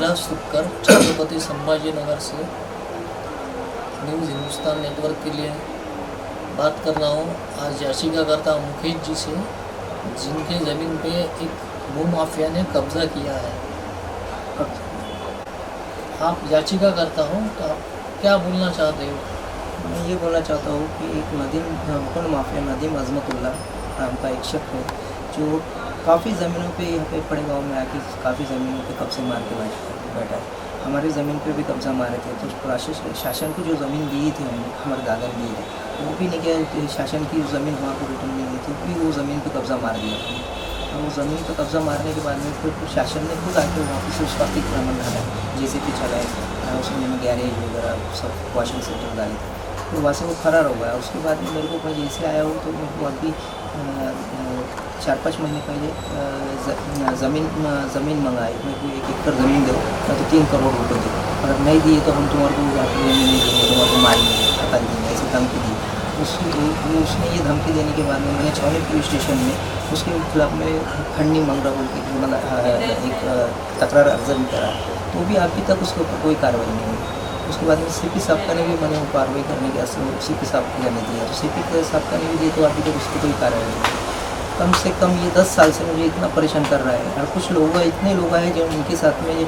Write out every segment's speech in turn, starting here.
कैलाश सुक्कर, छत्रपति संभाजीनगर से news Hindustan network के लिए बात कर रहा हूँ। आज याचिकाकर्ता मुकेश जी से, जिनके ज़मीन पे एक भूमाफिया ने कब्जा किया है। आप याचिकाकर्ता हो तो आप क्या बोलना चाहते हो? मैं ये बोलना चाहता हूँ कि एक भूखंड माफिया नदीम अजमतुल्ला नाम का एक शख्स है जो काफ़ी ज़मीनों पे यहाँ पे पड़े गाँव में आके काफ़ी ज़मीनों पे कब्जे मार के बैठा है। हमारी ज़मीन पे भी कब्जा मारे थे, तो शासन को जो ज़मीन दी थी हमारे दादा ने दी थी, वो भी नहीं किया। शासन की ज़मीन वहाँ को रिटर्न नहीं दी थी, भी वो ज़मीन पे कब्जा मार दिया था। और वो ज़मीन पे कब्जा मारने के बाद में फिर शासन ने खुद आके वहाँ पर उसका अतिक्रमण डाला, जैसे कि चलाए, उसमें गैरेज वगैरह सब वॉशिंग सेंटर डाले थे। तो वहाँ से वो फरार हो गया। उसके बाद में मेरे को मैं जैसे आया हूँ तो मेरे को अभी 4-5 महीने पहले ज़मीन मंगाई। मेरे को 1 एकड़ ज़मीन दो, मैं तो 3 करोड़ रुपये दो, अगर नहीं दिए तो हम तुम्हारे को नहीं देंगे, तुम्हारे को मारेंगे, हटा देंगे, ऐसी धमकी दी। उसने ये धमकी देने के बाद में मैंने छावनी पुलिस स्टेशन में उसके खिलाफ में खंडनी मंगरा बोल के एक तकरार अर्जन करा, तो भी अभी तक उसके ऊपर कोई कार्रवाई नहीं हुई। उसके बाद में सीपी साहब का ने भी मैंने वो कार्रवाई करने के सीपी साहब को जाने दिया, तो सीपी साहब का ने भी दिया, तो अभी तक उसकी कोई कार्रवाई नहीं। कम से कम ये 10 साल से मुझे इतना परेशान कर रहा है। और कुछ लोग हैं, इतने लोग हैं जो उनके साथ में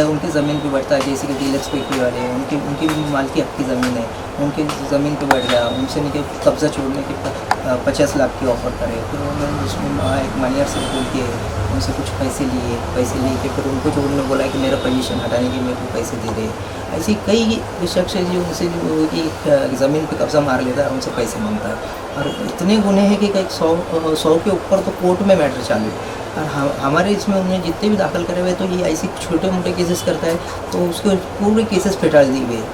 उनकी ज़मीन पे बैठता है, जैसे कि डीलक्स बेकरी वाले हैं, उनकी भी मालकी हक की ज़मीन है, उनकी ज़मीन पे बैठ गया, उनसे नहीं कब्जा छोड़ने के 50 लाख की ऑफ़र करे। फिर उन्होंने उसमें एक मानियर से बोल के उनसे कुछ पैसे लिए के फिर उनको जो उन्होंने बोला कि मेरा पोजीशन हटाने के मेरे को पैसे दे रहे। ऐसे कई शख्स है जो उनसे की ज़मीन पे कब्जा मार लेता है और उनसे पैसे मांगता है। और इतने गुने हैं कि कई 100 के ऊपर तो कोर्ट में मैटर चालू है। और हमारे इसमें उन्हें जितने भी दाखिल करे हुए, तो ये ऐसे छोटे मोटे केसेस करता है, तो उसके पूरे केसेस फेटाल दिए हुए।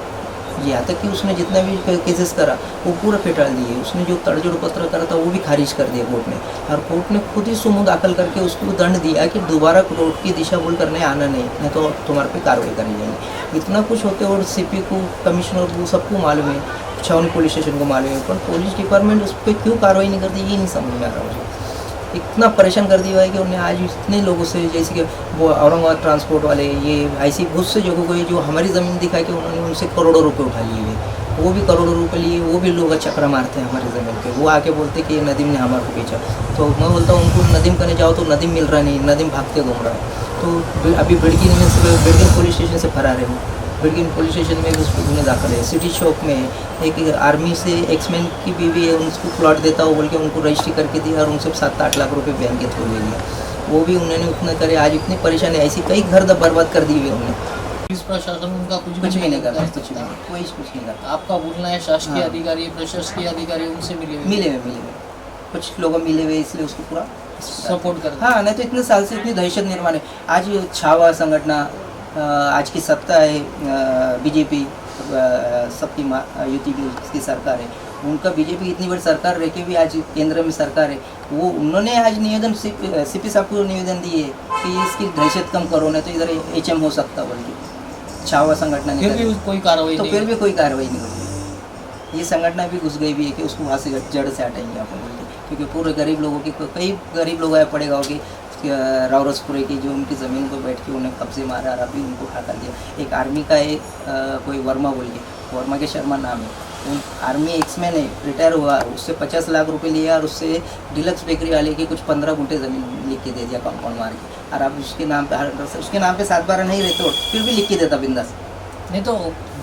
यहाँ तक कि उसने जितना भी केसेस करा वो पूरा फेटाल दिए। उसने जो तड़जोड़ पत्र करा था वो भी खारिज कर दिया कोर्ट ने, और कोर्ट ने खुद ही सुमो दाखिल करके उसको दंड दिया कि दोबारा कोर्ट की दिशा भूल करने आना नहीं तो तुम्हारे पे कार्रवाई करी जाएगी। इतना कुछ होते और सीपी को, कमिश्नर को, सबको मालूम है, छावनी पुलिस स्टेशन को मालूम है, पर पुलिस डिपार्टमेंट उस पर क्यों कार्रवाई नहीं करती ये नहीं समझ में आ रहा मुझे। इतना परेशान कर दिया है कि उन्हें आज इतने लोगों से, जैसे कि वो औरंगाबाद ट्रांसपोर्ट वाले, ये ऐसी बहुत से जगहों को जो हमारी ज़मीन दिखा के उन्होंने उनसे करोड़ों रुपए उठा लिए हुए। वो भी करोड़ों रुपए लिए, वो भी लोग चक्रा मारते हैं हमारी ज़मीन पे। वो आके बोलते कि नदीम ने हमारे को बेचा, तो मैं बोलता हूँ उनको नदीम करने जाओ तो नदीम मिल रहा नहीं, नदीम भागते घूम रहा है। तो अभी बिड़किन पुलिस स्टेशन से फरार है वो। बिड़किन पुलिस स्टेशन में भी उसको गुने दाखिल है। सिटी चौक में एक आर्मी से एक्समैन की बीवी है, उनको प्लॉट देता हो बोल के उनको रजिस्ट्री करके दिया और उनसे 7-8 लाख रुपए बैंक के थ्रू ले लिया। वो भी उन्होंने उतना करे। आज इतनी परेशानी, ऐसी कई घर बर्बाद कर दिए हुए उन्होंने। पुलिस प्रशासन उनका कुछ भी नहीं करता, कुछ नहीं करता। आपका बोलना है शासकीय हाँ। अधिकारी, प्रशासकीय अधिकारी उनसे मिले हुए कुछ लोग मिले हुए, इसलिए उसको पूरा सपोर्ट करते। हाँ, नहीं तो इतने साल से इतनी दहशत निर्माण है। आज छावा संगठन, आज की सत्ता है बीजेपी, सबकी यूपी की सरकार है, उनका बीजेपी इतनी बड़ी सरकार रह के भी आज केंद्र में सरकार है। वो उन्होंने आज निवेदन सीपी साहब को निवेदन दिए कि इसकी दहशत कम करो, नहीं तो इधर HM हो सकता बोल के छावा संगठन ने, फिर भी कोई कार्रवाई तो नहीं, फिर भी कोई कार्रवाई नहीं हुई। ये संगठन भी घुस गई भी है कि उसको वहाँ से जड़ से हटाएंगे आप बोल के, क्योंकि पूरे गरीब लोगों की, कई गरीब लोग आए पड़े गाँव के रावरसपुरे की, जो उनकी ज़मीन पर बैठ के उन्हें कब्जे मारा और अभी उनको उठा कर दिया। एक आर्मी का है कोई वर्मा बोल के, वर्मा के शर्मा नाम है, आर्मी एक्समैन है, रिटायर हुआ, उससे 50 लाख रुपए लिया और उससे डीलक्स बेकरी वाले की कुछ 15 गुंठे ज़मीन लिख के दे दिया कंपाउंड मार के। और अब उसके नाम पे 7-12 नहीं रहते, फिर भी लिख के देता बिंदास। नहीं तो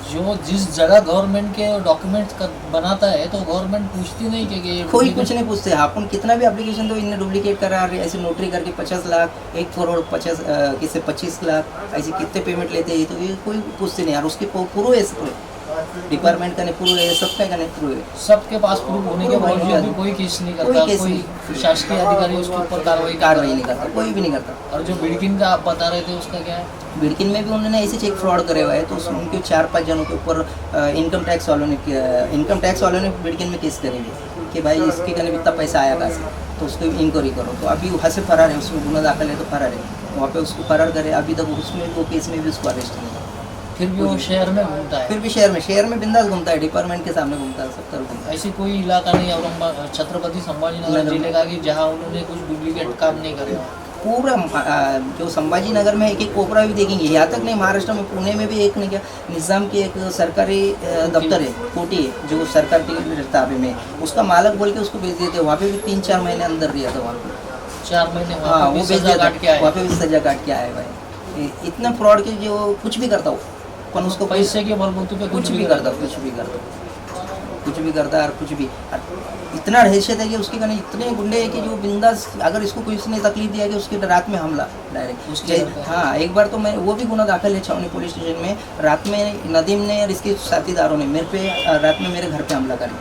जो जिस जगह गवर्नमेंट के डॉक्यूमेंट्स बनाता है तो गवर्नमेंट पूछती नहीं कि कोई कुछ नहीं पूछते। अपन कितना भी एप्लीकेशन दो, इन्हें डुप्लीकेट करा रहे, ऐसे नोटरी करके 50 लाख, 1 करोड़ 50 किससे 25 लाख, ऐसे कितने पेमेंट लेते हैं, तो ये कोई पूछते नहीं यार। उसके पूरा है डिपार्टमेंट का नहीं, पूरा है, सबका का नहीं, पूरा है। सबके पास प्रूफ होने के बावजूद भी कोई केस नहीं करता, कोई शासकीय अधिकारी उसके ऊपर कार्रवाई नहीं करता, कोई भी नहीं करता। और जो बिड़किन का आप बता रहे थे उसका क्या है? बिड़किन में भी उन्होंने ऐसे चेक फ्रॉड करे हुआ है, तो उसमें उनके 4-5 जनों के ऊपर इनकम टैक्स वालों ने बिड़किन में केस करे हुए कि भाई इसके कहने इतना पैसा आया कहाँ से, तो उसको इंक्वायरी करो। तो अभी वहाँ से फरार है, उसमें गुना दाखिल है तो फरार है, वहाँ पे उसको फरार करे। अभी तक उसमें वो केस में भी उसको अरेस्ट नहीं है। फिर भी वो शहर में घूमता है, फिर भी शहर में बिंदास घूमता है, डिपार्टमेंट के सामने घूमता है, सब तरफ घूमता है। ऐसी कोई इलाका नहीं औरंगाबाद छत्रपति संभाजीनगर जिले का कि जहाँ उन्होंने कुछ डुप्लीकेट काम नहीं करे? पूरा जो संभाजी नगर में एक एक कोपरा भी देखेंगे, यहाँ तक नहीं महाराष्ट्र में पुणे में भी एक नहीं क्या निज़ाम की एक सरकारी दफ्तर है, कोठी है जो सरकार के ताबे में, उसका मालक बोल के उसको भेज दिए थे, वहाँ पे भी 3-4 महीने अंदर रिया था वहाँ पे, 4 महीने हाँ वो भेज दिया था, क्या वहाँ पे भी सजा काट के आए भाई। इतना फ्रॉड के जो कुछ भी करता हो पर उसको पैसे के बलबूते पे कुछ भी करता और कुछ भी इतना दहशत है कि उसके कारण इतने गुंडे हैं कि जो बिंदास, अगर इसको किसी ने तकलीफ दिया कि उसके रात में हमला डायरेक्ट। हाँ एक बार तो मैं वो भी गुना दाखिल है छावनी पुलिस स्टेशन में, रात में नदीम ने और इसके साथीदारों ने मेरे पे रात में मेरे घर पे हमला करे,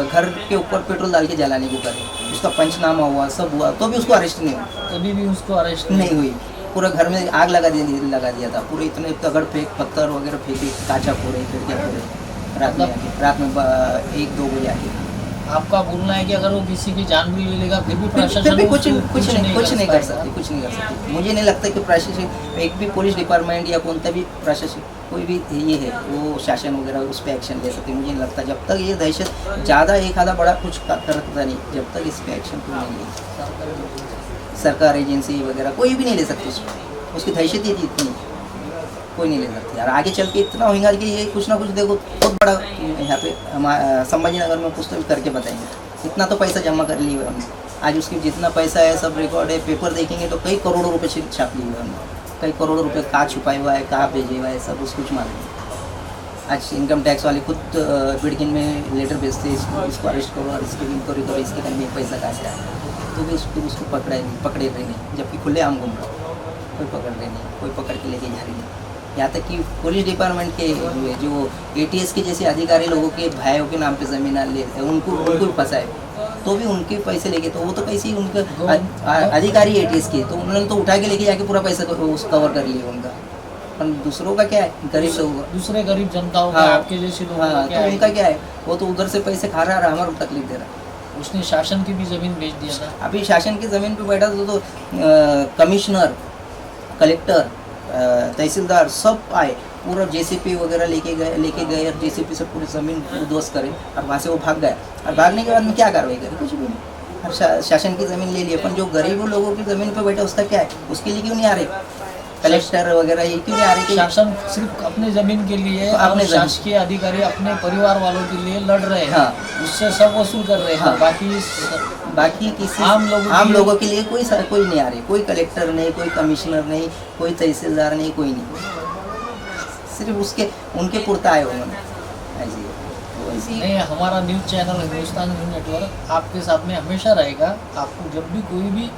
घर के ऊपर पेट्रोल डाल के जलाने को करे, उसका पंचनामा हुआ सब हुआ तो भी उसको अरेस्ट नहीं हुआ, तभी भी उसको अरेस्ट नहीं हुई। पूरा घर में आग लगा दिया था, पूरे इतने तगड़ फेंक पत्थर वगैरह फेंके, काचा फोड़े, खिड़कियाँ फोड़े रात में 1-2 बजे आके। आपका बोलना है कि अगर वो किसी की जान भी ले लेगा फिर भी प्रशासन कुछ नहीं कर सकते। मुझे नहीं लगता कि प्रशासन एक भी पुलिस डिपार्टमेंट या कौन सा भी प्रशासन कोई भी ये है वो शासन वगैरह उस पर एक्शन ले सकते, मुझे नहीं लगता। जब तक ये दहशत ज़्यादा एक आधा बड़ा कुछ करता नहीं, जब तक इस पर एक्शन कोई नहीं ले, सरकार एजेंसी वगैरह कोई भी नहीं ले सकती उसकी दहशत ही इतनी कोई नहीं ले सकती यार। आगे चल के इतना होगा कि ये कुछ ना कुछ देखो बहुत बड़ा यहाँ पे हमारे संभाजी नगर में कुछ तो करके बताएंगे, इतना तो पैसा जमा कर लिए हमने, आज उसकी जितना पैसा है सब रिकॉर्ड है, पेपर देखेंगे तो कई करोड़ों रुपए छाप लिए हमने, कई करोड़ों रुपए कहाँ छुपाया हुआ है, कहाँ भेजे हुआ है, सब उसको कुछ मालूम है। आज इनकम टैक्स वाले खुद बिडकिन में लेटर भेजते इसको अरेस्ट करो और इसकी इंक्वायरी करो, इसके कारण में पैसा कहाँ से आया, तो भी उसको पकड़े रहे नहीं, जबकि खुले आम घूम रहा, कोई पकड़ रहे नहीं, कोई पकड़ के लेके जा रही नहीं। यहाँ तक कि पुलिस डिपार्टमेंट के जो ATS के जैसे अधिकारी लोगों के भाइयों के नाम पे ज़मीन ले उनको भी फंसाए, तो भी उनके पैसे लेके, तो वो तो कैसे ही उनके अधिकारी ATS के, तो उन्होंने तो उठा के लेके जाके पूरा पैसा कवर कर लिया उनका। पर दूसरों का क्या है, गरीब लोगों का, दूसरे गरीब जनताओं का, आपके जैसे लोग, हाँ तो उनका क्या है, वो तो उधर से पैसे खा रहा है, हमारे तकलीफ दे रहा है। उसने शासन की भी ज़मीन बेच दिया था, अभी शासन की ज़मीन पे बैठा था तो कमिश्नर, कलेक्टर, तहसीलदार सब आए, पूरा JCP वगैरह लेके गए और JCP से पूरी ज़मीन उद्ध्वस्त करे और वहाँ से वो भाग गया, और भागने के बाद में क्या कार्रवाई करे, कुछ भी नहीं। और शासन की ज़मीन ले ली, अपन जो गरीब लोगों की ज़मीन पे बैठे उसका क्या है, उसके लिए क्यों नहीं आ रहे कलेक्टर वगैरह, ये क्यों नहीं आ रहे? शासन सिर्फ अपने ज़मीन के लिए, अपने शासकीय अधिकारी अपने परिवार वालों के लिए लड़ रहे हैं, हाँ उससे सब वसूल कर रहे हैं, हाँ बाकी किसी आम लोगों के लिए कोई नहीं आ रही, कोई कलेक्टर नहीं, कोई कमिश्नर नहीं, कोई तहसीलदार नहीं, कोई नहीं, सिर्फ उनके पुरता आए उन्होंने ऐसी। नहीं, हमारा news channel Hindustan news network आपके साथ में हमेशा रहेगा। आपको जब भी कोई भी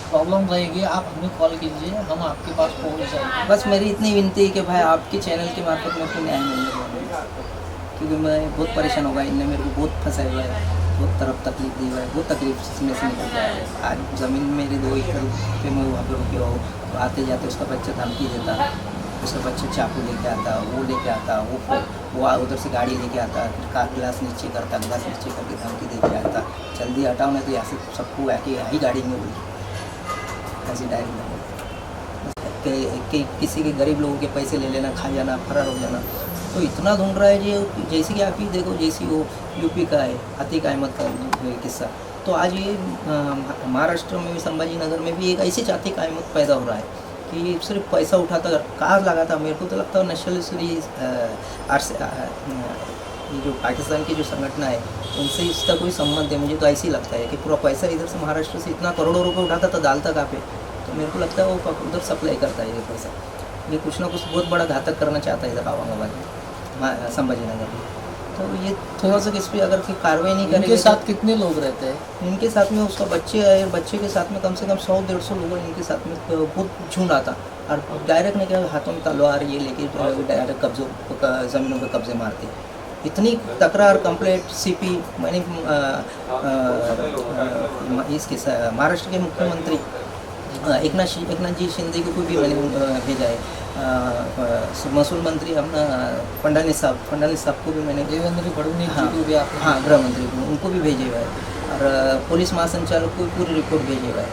प्रॉब्लम रहेगी आप हमें कॉल कीजिए, हम आपके पास पहुंच जाएंगे। बस मेरी इतनी विनती है कि भाई आपके चैनल के मार्फत मेरे को न्याय मिलने वाला, क्योंकि मैं बहुत परेशान होगा, इनने मेरे को बहुत फंसाया हुआ है, बहुत तरफ तकलीफ दी हुआ है, बहुत तकलीफ में से निकल गया है। आज ज़मीन मेरी 2 एकड़ पे मैं वहाँ पे रुके हो, तो आते जाते उसका बच्चा धमकी देता, उसका बच्चा चाकू लेके आता, वो लेके आता, वो उधर से गाड़ी लेके आता, ग्लास नीचे करता, ग्लास नीचे करके धमकी देके आता, जल्दी हटाओ नहीं तो यहाँ से सबको आके यही गाड़ी में बोली ऐसी डायरी किसी के गरीब लोगों के पैसे ले लेना, खा जाना, फरार हो जाना, तो इतना ढूंढ रहा है जी। जैसे कि आप ही देखो, जैसी वो यूपी का है अतीक अहमद का किस्सा, तो आज ये महाराष्ट्र में भी संभाजी नगर में भी एक ऐसे अतीक अहमद पैदा हो रहा है कि सिर्फ पैसा उठाता, कहाँ लगा था, मेरे को तो लगता है नेशनल ये जो पाकिस्तान की जो संगठन है उनसे इसका कोई संबंध है, मुझे तो ऐसे ही लगता है कि पूरा पैसा इधर से महाराष्ट्र से इतना करोड़ों रुपए उठाता था, डालता कहाँ पे, तो मेरे को लगता है वो उधर सप्लाई करता है ये पैसा, ये कुछ ना कुछ बहुत बड़ा घातक करना चाहता है इधर औरंगाबाद में, संभाजी नगर में। तो ये थोड़ा सा इस पर अगर कोई कार्रवाई नहीं करेंगे। इनके साथ कितने लोग रहते हैं? इनके साथ में उसका बच्चे है, बच्चे के साथ में कम से कम 100-150 लोग इनके साथ में बहुत झुंड आता, और डायरेक्ट नहीं क्या हाथों में तलवार ये लेके डायरेक्ट ज़मीनों पर कब्जे मारते। इतनी तकरार कंप्लेंट CP मैंने इसके महाराष्ट्र के मुख्यमंत्री एकनाथ जी शिंदे को भी मैंने भेजा है, महसूल मंत्री अपना फडणवीस साहब को भी मैंने, देवेंद्र फडणवीस जी को भी हाँ गृह मंत्री को, उनको भी भेजे हुआ है, और पुलिस महासंचालक को पूरी रिपोर्ट भेजे हुआ है,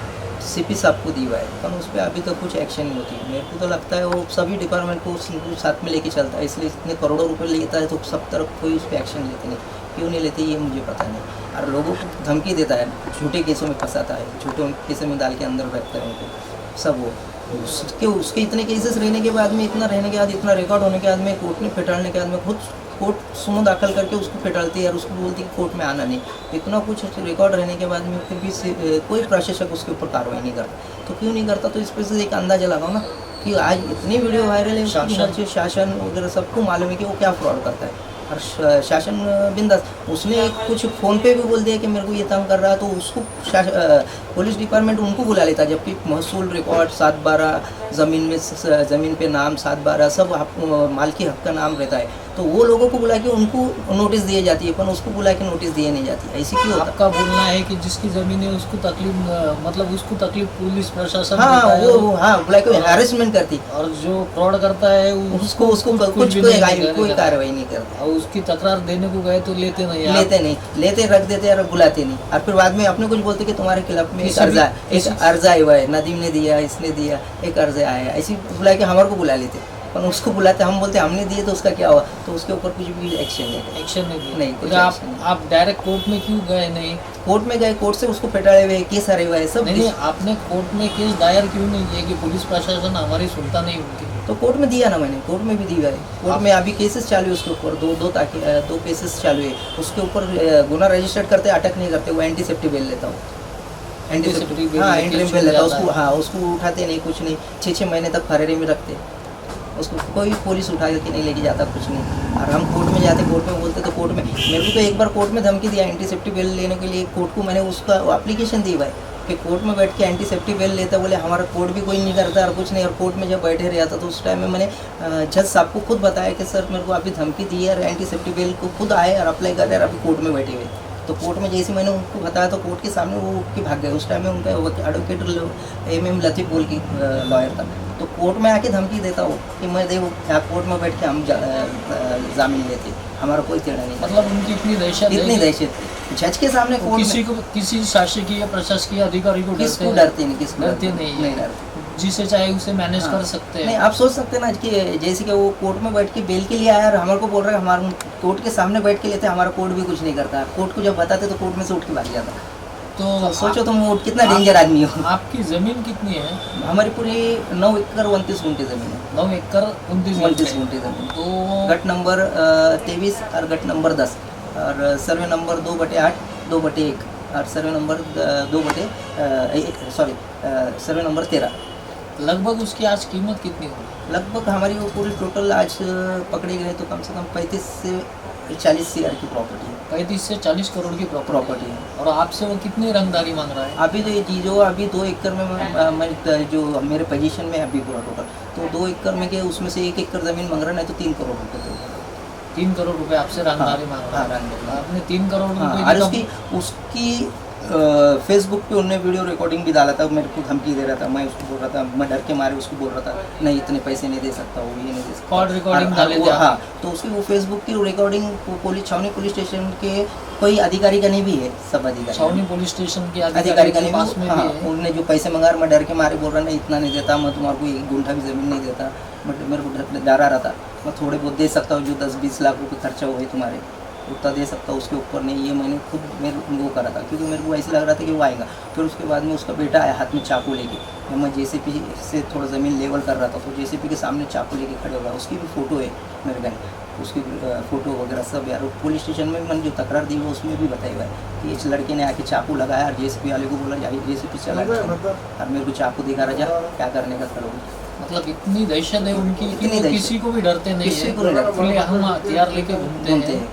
CP साहब को दी हुआ है, पर उस पर अभी तक कुछ एक्शन नहीं होती। मेरे को तो लगता है वो सभी डिपार्टमेंट को साथ में लेके चलता है, इसलिए इतने करोड़ों रुपए लेता है तो सब तरफ कोई उस पर एक्शन लेते नहीं, क्यों नहीं लेते ये मुझे पता नहीं। और लोगों को धमकी देता है, झूठे केसों में फंसाता है, झूठे केसों में डाल के अंदर रखता है उनको, सब वो उसके इतने केसेस रहने के बाद में, इतना रहने के बाद, इतना रिकॉर्ड होने के बाद में, कोर्ट में फेटालने के बाद में खुद कोर्ट सुनो दाखिल करके उसको फेटालती है और उसको बोलती है कि कोर्ट में आना नहीं। इतना कुछ रिकॉर्ड रहने के बाद में फिर भी कोई प्रशासक उसके ऊपर कार्रवाई नहीं करता। तो क्यों नहीं करता? तो इस पर से एक अंदाजा लगाओ ना कि आज इतनी वीडियो वायरल है, शासन वगैरह सबको मालूम है कि वो क्या फ्रॉड करता है। और शासन बिंदास, उसने कुछ फ़ोन पे भी बोल दिया कि मेरे को ये तंग कर रहा है, तो उसको पुलिस डिपार्टमेंट उनको बुला लेता, जबकि महसूल रिकॉर्ड 7/12 ज़मीन पे नाम 7/12 सब मालकी हक का नाम रहता है। तो वो लोगों को बुला के उनको नोटिस दिए जाती है, पर उसको बुला के नोटिस दिए नहीं जाती। ऐसी क्यों होता? आपका बोलना है कि जिसकी ज़मीन है उसको तकलीफ, मतलब उसको तकलीफ पुलिस प्रशासन हाँ देता है, वो हाँ बुला के हैरेसमेंट करती, और जो फ्रॉड करता है उसको कुछ कोई कार्रवाई नहीं करता। और उसकी तकरार देने को गए तो लेते नहीं, रख देते और बुलाते नहीं, और फिर बाद में अपने कुछ बोलते कि तुम्हारे खिलाफ में एक अर्जा आया हुआ है, नदीम ने दिया, इसने दिया, एक अर्जा आया, ऐसी बुला के हमारे को बुला लेते। पर उसको बुलाते, हम बोलते हमने दिए तो उसका क्या हुआ? तो उसके ऊपर कुछ भी एक्शन नहीं कुछ आप डायरेक्ट कोर्ट में क्यों गए? नहीं, कोर्ट में गए, कोर्ट से उसको पेटाए हुए, केस हरे हुए सब। नहीं, आपने कोर्ट में केस दायर क्यों नहीं किया कि पुलिस प्रशासन हमारी सुनता नहीं उनकी? तो कोर्ट में दिया ना मैंने, कोर्ट में भी दिया है। कोर्ट में अभी केसेस चालू है उसके ऊपर, दो केसेस चालू है उसके ऊपर। गुना रजिस्टर्ड करते, अटक नहीं करते, वो एंटीसेप्टिव बेल लेता हूँ, एंटीसेप्टिव हाँ एंट्री बेल लेता उसको। हाँ उसको उठाते नहीं, कुछ नहीं, 6 महीने तक फरारी में रखते उसको, कोई पुलिस उठा के नहीं लेके जाता, कुछ नहीं। और हम कोर्ट में जाते, कोर्ट में बोलते, तो कोर्ट में मेरे को तो एक बार कोर्ट में धमकी दिया एंटीसेप्टिव बेल लेने के लिए। कोर्ट को मैंने उसका एप्लीकेशन दी भाई कि कोर्ट में बैठ के एंटीसेप्टिव बेल लेता, बोले हमारा कोर्ट भी कोई नहीं करता और कुछ नहीं। और कोर्ट में जब बैठे रहा था तो उस टाइम में मैंने जज साहब को खुद बताया कि सर मेरे को अभी धमकी दी है और एंटीसेप्टिव बेल को खुद आए और अप्लाई कर रहे हैं, अभी कोर्ट में बैठे हुए। तो कोर्ट में जैसे मैंने उनको बताया तो कोर्ट के सामने वो उठ के भाग गए। उस टाइम में उनका एडवोकेट MM लतीफ़ बोल की लॉयर था। तो कोर्ट में आके धमकी देता हो कि मैं देखो यहाँ कोर्ट में बैठ के हम जामीन लेते, हमारा कोई तेड़ा नहीं। मतलब उनकी इतनी दहशत जज के सामने किसी शासकीय या प्रशासकीय अधिकारी को डरते नहीं, जिसे चाहे उसे मैनेज कर सकते हैं। नहीं, आप सोच सकते हैं ना कि जैसे कि वो कोर्ट में बैठ के बेल के लिए आया और हमारे को बोल रहा है, हमारे कोर्ट के सामने बैठ के लेते, हमारा कोर्ट भी कुछ नहीं करता। कोर्ट को जब बताते तो कोर्ट में से उठ के भाग जाता। तो सोचो तुम वो कितना डेंजर आदमी हो। आपकी ज़मीन कितनी है? हमारी पूरी 9 एकड़ 29 गुंठे ज़मीन है। 9 एकड़ 29 गुंठे ज़मीन। तो गट नंबर 23 और गट नंबर 10 और सर्वे नंबर 2/8 2/1 और सर्वे नंबर सर्वे नंबर 13। लगभग उसकी आज कीमत कितनी होगी? लगभग हमारी वो पूरी टोटल आज पकड़े गए तो कम से कम 35 से 40 CR की प्रॉपर्टी है। 35 से 40 करोड़ की प्रॉपर्टी है। और आपसे वो कितनी रंगदारी मांग रहा है? अभी तो ये चीज़ों अभी 2 एकड़ में मैं जो मेरे पोजीशन में अभी पूरा टोटल तो 2 एकड़ में के उसमें से 1 एकड़ ज़मीन मांग रहा है, नहीं तो 3 करोड़ रुपये। 3 करोड़ रुपये आपसे रंगदारी मांग रहा है? आपने 3 करोड़ रुपये उसकी फेसबुक पे उन्होंने वीडियो रिकॉर्डिंग भी डाला था, मेरे को धमकी दे रहा था, मैं उसको बोल रहा था, मैं डर के मारे उसको बोल रहा था नहीं इतने पैसे नहीं दे सकता, वो ये नहीं दे सकता। कॉल रिकॉर्डिंग डाले थे? हाँ, तो उसकी वो फेसबुक की रिकॉर्डिंग छावनी पुलिस स्टेशन के कोई अधिकारी का नहीं भी है, सब अधिकारी छावनी पुलिस स्टेशन के अधिकारी का पास में भी है। उन्होंने जो पैसे मंगा मैं डर के मारे बोल रहा नहीं इतना नहीं देता, मैं तुम्हारे को 1 गुंठा भी ज़मीन नहीं देता, बट मेरे को डरा रहा था, मैं थोड़े बहुत दे सकता हूँ, जो 10-20 लाख रुपये खर्चा हुए तुम्हारे उतना दे सकता हूँ, उसके ऊपर नहीं। ये मैंने खुद मेरे वो करा था क्योंकि मेरे को ऐसे लग रहा था कि वो आएगा। फिर उसके बाद में उसका बेटा आया हाथ में चाकू लेके, मैं JCP से थोड़ा ज़मीन लेवल कर रहा था तो JCP के सामने चाकू लेके खड़े हुआ, उसकी भी फ़ोटो है मेरे घर, उसकी फ़ोटो वगैरह सब यार। पुलिस स्टेशन में मैंने जो तकरार दी वो उसमें भी बताया हुआ है कि इस लड़के ने आके चाकू लगाया और JCP वाले को बोला जाइए, JCP चला गया और मेरे को चाकू दिखा रहा जा क्या करने का करोगे। मतलब इतनी दहशत है उनकी कि किसी को भी डरते नहीं है, खुले हम हथियार लेके घूमते हैं।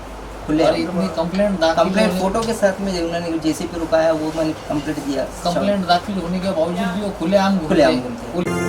और इतनी कंप्लेंट फोटो के साथ में उन्होंने JCP रुकाया, वो मैंने कंप्लेंट दिया। कंप्लेंट दाखिल होने के बावजूद भी वो खुलेआम घूमते हैं।